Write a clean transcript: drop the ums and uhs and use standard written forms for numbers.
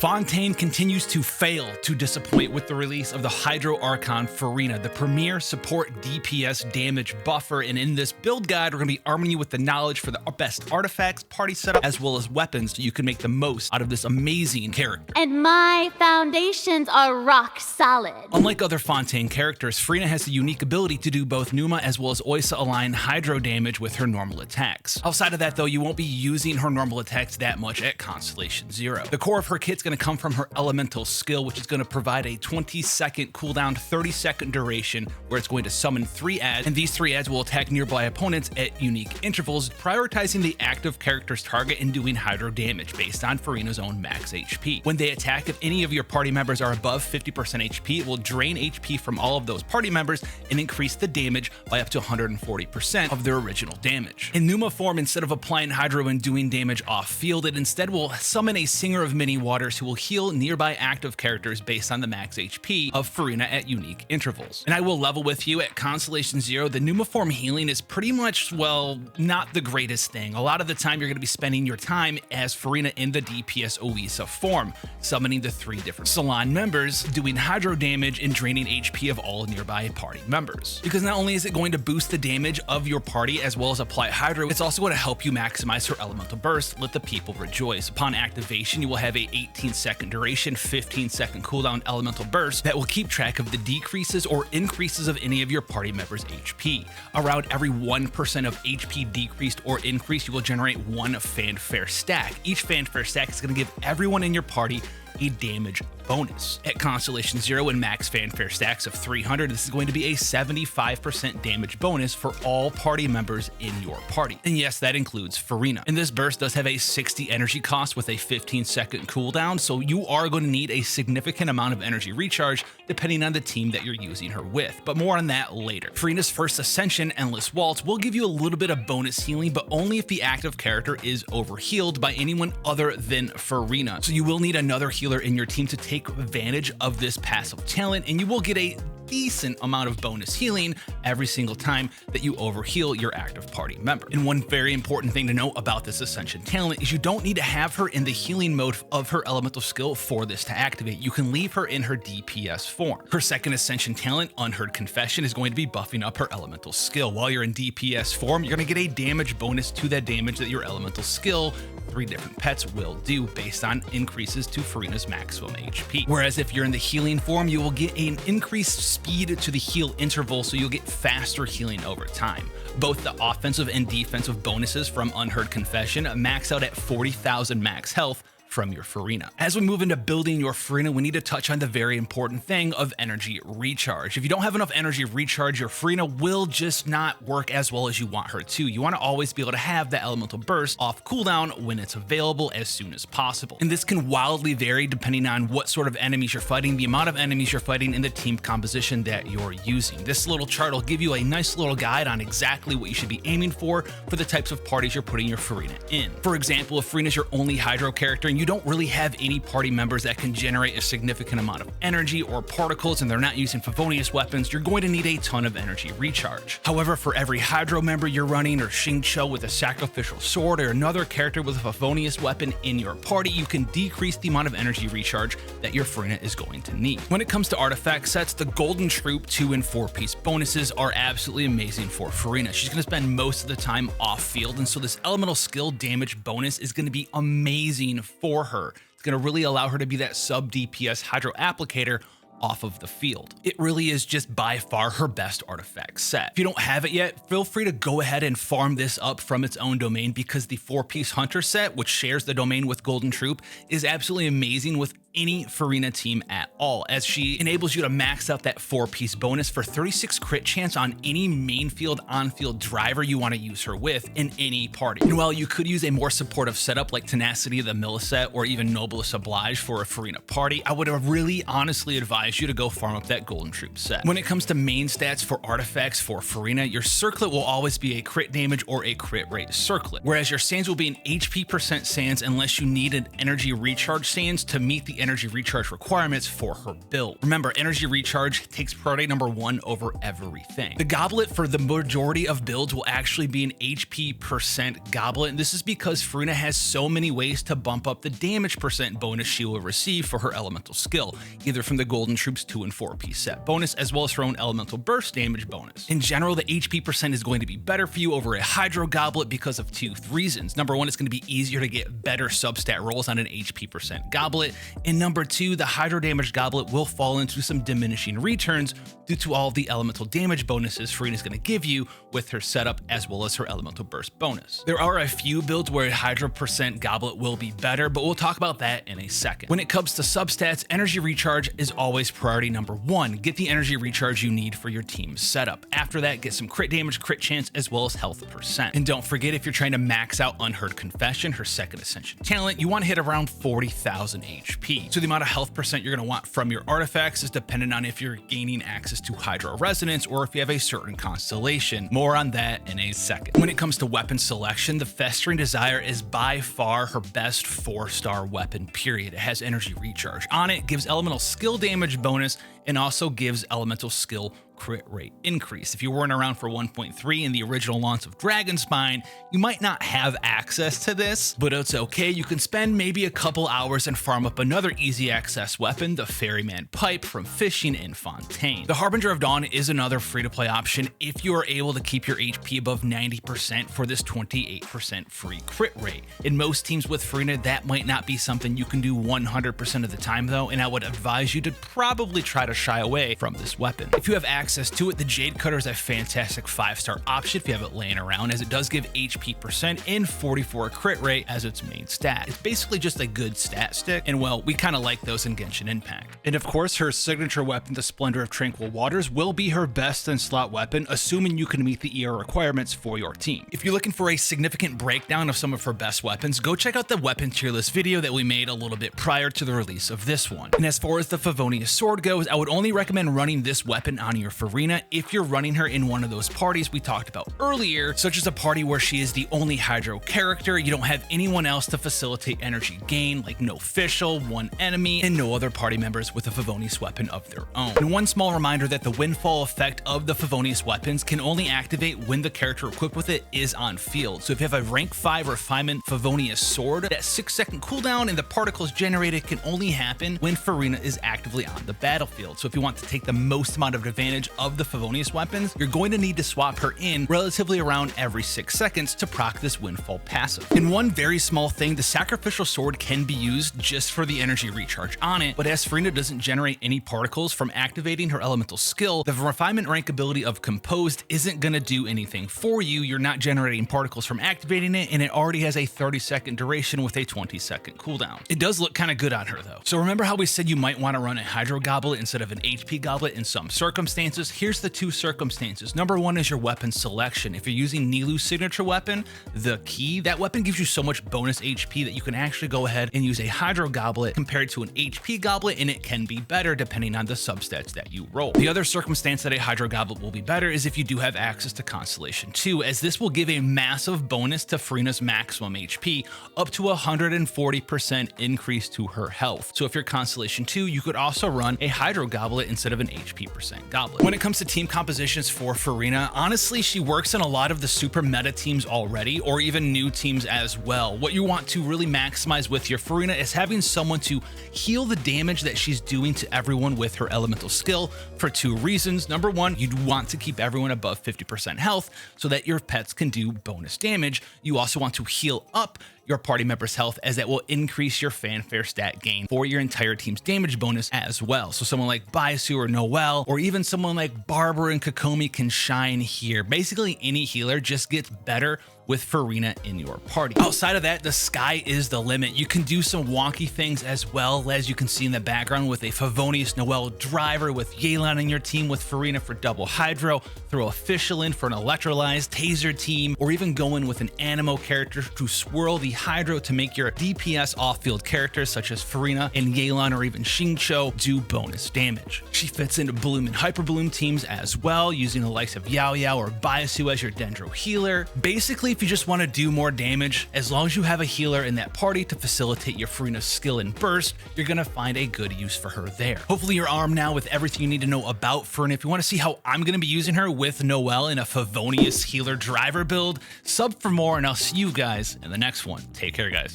Fontaine continues to fail to disappoint with the release of the Hydro Archon Furina, the premier support DPS damage buffer, and in this build guide, we're going to be arming you with the knowledge for the best artifacts, party setup, as well as weapons so you can make the most out of this amazing character. And my foundations are rock solid. Unlike other Fontaine characters, Furina has the unique ability to do both Numa as well as Oysa aligned Hydro damage with her normal attacks. Outside of that though, you won't be using her normal attacks that much at Constellation 0. The core of her kit's going to come from her elemental skill, which is going to provide a 20-second cooldown, 30-second duration, where it's going to summon 3 adds, and these 3 adds will attack nearby opponents at unique intervals, prioritizing the active character's target and doing Hydro damage based on Furina's own max HP. When they attack, if any of your party members are above 50% HP, it will drain HP from all of those party members and increase the damage by up to 140% of their original damage. In Numa form, instead of applying Hydro and doing damage off-field, it instead will summon a Singer of Many Waters who will heal nearby active characters based on the max HP of Furina at unique intervals. And I will level with you, at Constellation 0, the Numa form healing is pretty much, well, not the greatest thing. A lot of the time you're going to be spending your time as Furina in the DPS Oysa form, summoning the 3 different Salon members, doing Hydro damage and draining HP of all nearby party members. Because not only is it going to boost the damage of your party as well as apply Hydro, it's also going to help you maximize her elemental burst, let the people rejoice. Upon activation, you will have a 18-second duration, 15-second cooldown elemental burst that will keep track of the decreases or increases of any of your party members' HP. Around every 1% of HP decreased or increased, you will generate 1 fanfare stack. Each fanfare stack is going to give everyone in your party a damage bonus. At Constellation 0 and max fanfare stacks of 300, this is going to be a 75% damage bonus for all party members in your party. And yes, that includes Furina. And this burst does have a 60 energy cost with a 15-second cooldown, so you are going to need a significant amount of energy recharge depending on the team that you're using her with, but more on that later. Furina's first ascension, Endless Waltz, will give you a little bit of bonus healing, but only if the active character is overhealed by anyone other than Furina. So you will need another healer in your team to take advantage of this passive talent, and you will get a decent amount of bonus healing every single time that you overheal your active party member. And one very important thing to know about this Ascension talent is you don't need to have her in the healing mode of her elemental skill for this to activate. You can leave her in her DPS form. Her second Ascension talent, Unheard Confession, is going to be buffing up her elemental skill. While you're in DPS form, you're going to get a damage bonus to that damage that your elemental skill, 3 different pets, will do based on increases to Furina's maximum HP. Whereas if you're in the healing form, you will get an increased speed to the heal interval, so you'll get faster healing over time. Both the offensive and defensive bonuses from Unheard Confession max out at 40,000 max health from your Furina. As we move into building your Furina, we need to touch on the very important thing of energy recharge. If you don't have enough energy recharge, your Furina will just not work as well as you want her to. You want to always be able to have the elemental burst off cooldown when it's available as soon as possible. And this can wildly vary depending on what sort of enemies you're fighting, the amount of enemies you're fighting, and the team composition that you're using. This little chart will give you a nice little guide on exactly what you should be aiming for the types of parties you're putting your Furina in. For example, if Furina's your only Hydro character and you don't really have any party members that can generate a significant amount of energy or particles and they're not using Favonius weapons, you're going to need a ton of energy recharge. However, for every Hydro member you're running, or Xingqiu with a sacrificial sword, or another character with a Favonius weapon in your party, you can decrease the amount of energy recharge that your Furina is going to need. When it comes to artifact sets, the Golden Troop 2 and 4-piece bonuses are absolutely amazing for Furina. She's going to spend most of the time off field, and so this elemental skill damage bonus is going to be amazing for her. It's going to really allow her to be that sub DPS Hydro applicator off of the field. It really is just by far her best artifact set. If you don't have it yet, feel free to go ahead and farm this up from its own domain, because the 4-piece Hunter set, which shares the domain with Golden Troop, is absolutely amazing with any Furina team at all, as she enables you to max out that 4-piece bonus for 36 crit chance on any main field, on-field driver you want to use her with in any party. And while you could use a more supportive setup like Tenacity of the Millicet or even Noblesse Oblige for a Furina party, I would really honestly advise advise you to go farm up that golden troop set. When it comes to main stats for artifacts for Furina, your circlet will always be a crit damage or a crit rate circlet, whereas your sands will be an HP percent sands unless you need an energy recharge sands to meet the energy recharge requirements for her build. Remember, energy recharge takes priority number 1 over everything. The goblet for the majority of builds will actually be an HP percent goblet, and this is because Furina has so many ways to bump up the damage percent bonus she will receive for her elemental skill, either from the golden troops 2 and 4 piece set bonus, as well as her own elemental burst damage bonus. In general, the HP percent is going to be better for you over a hydro goblet because of 2 reasons. Number 1, it's going to be easier to get better substat rolls on an HP percent goblet, and number 2, the hydro damage goblet will fall into some diminishing returns due to all of the elemental damage bonuses Furina is going to give you with her setup as well as her elemental burst bonus. There are a few builds where a hydro percent goblet will be better, but we'll talk about that in a second. When it comes to substats, energy recharge is always priority number 1. Get the energy recharge you need for your team's setup. After that, get some crit damage, crit chance, as well as health percent. And don't forget, if you're trying to max out Unheard Confession, her second ascension talent, you want to hit around 40,000 HP. So the amount of health percent you're going to want from your artifacts is dependent on if you're gaining access to Hydro Resonance or if you have a certain constellation. More on that in a second. When it comes to weapon selection, the Festering Desire is by far her best 4-star weapon, period. It has energy recharge on it, gives elemental skill damage bonus, and also gives elemental skill crit rate increase. If you weren't around for 1.3 in the original launch of Dragonspine, you might not have access to this, but it's okay. You can spend maybe a couple hours and farm up another easy access weapon, the Ferryman Pipe from fishing in Fontaine. The Harbinger of Dawn is another free-to-play option if you are able to keep your HP above 90% for this 28% free crit rate. In most teams with Furina, that might not be something you can do 100% of the time though, and I would advise you to probably try to shy away from this weapon. If you have access to it, the Jade Cutter is a fantastic 5-star option if you have it laying around, as it does give HP percent and 44 crit rate as its main stat. It's basically just a good stat stick, and well, we kind of like those in Genshin Impact. And of course, her signature weapon, the Splendor of Tranquil Waters, will be her best in slot weapon, assuming you can meet the ER requirements for your team. If you're looking for a significant breakdown of some of her best weapons, go check out the weapon tier list video that we made a little bit prior to the release of this one. And as far as the Favonius Sword goes, I would only recommend running this weapon on your Furina if you're running her in one of those parties we talked about earlier, such as a party where she is the only hydro character, you don't have anyone else to facilitate energy gain, like no official, one enemy, and no other party members with a Favonius weapon of their own. And one small reminder that the windfall effect of the Favonius weapons can only activate when the character equipped with it is on field. So if you have a rank 5 refinement Favonius sword, that 6-second cooldown and the particles generated can only happen when Furina is actively on the battlefield. So if you want to take the most amount of advantage of the Favonius weapons, you're going to need to swap her in relatively around every 6 seconds to proc this windfall passive. And one very small thing, the sacrificial sword can be used just for the energy recharge on it, but as Furina doesn't generate any particles from activating her elemental skill, the refinement rank ability of composed isn't going to do anything for you. You're not generating particles from activating it, and it already has a 30-second duration with a 20-second cooldown. It does look kind of good on her though. So remember how we said you might want to run a Hydro Goblet instead of an HP Goblet in some circumstances? Here's the 2 circumstances. Number 1 is your weapon selection. If you're using Nilu's signature weapon, the key, that weapon gives you so much bonus HP that you can actually go ahead and use a Hydro Goblet compared to an HP Goblet, and it can be better depending on the substats that you roll. The other circumstance that a Hydro Goblet will be better is if you do have access to Constellation 2, as this will give a massive bonus to Furina's maximum HP, up to 140% increase to her health. So if you're Constellation 2, you could also run a Hydro Goblet instead of an HP percent goblet. When it comes to team compositions for Furina, honestly, she works in a lot of the super meta teams already, or even new teams as well. What you want to really maximize with your Furina is having someone to heal the damage that she's doing to everyone with her elemental skill for 2 reasons. Number 1, you'd want to keep everyone above 50% health so that your pets can do bonus damage. You also want to heal up your party member's health, as that will increase your fanfare stat gain for your entire team's damage bonus as well. So someone like Baisu or Noelle, or even someone like Barbara and Kokomi can shine here. Basically any healer just gets better with Furina in your party. Outside of that, the sky is the limit. You can do some wonky things as well, as you can see in the background with a Favonius Noelle driver, with Yelan in your team with Furina for double hydro, throw Official in for an electrolyzed taser team, or even go in with an Animo character to swirl the hydro to make your DPS off-field characters such as Furina and Yelan or even Xingqiu do bonus damage. She fits into Bloom and Hyper Bloom teams as well, using the likes of Yao Yao or Byasu as your Dendro healer. Basically, if you just want to do more damage, as long as you have a healer in that party to facilitate your Furina skill and burst, you're going to find a good use for her there. Hopefully you're armed now with everything you need to know about Furina. If you want to see how I'm going to be using her with Noelle in a Favonius healer driver build, sub for more, and I'll see you guys in the next one. Take care, guys.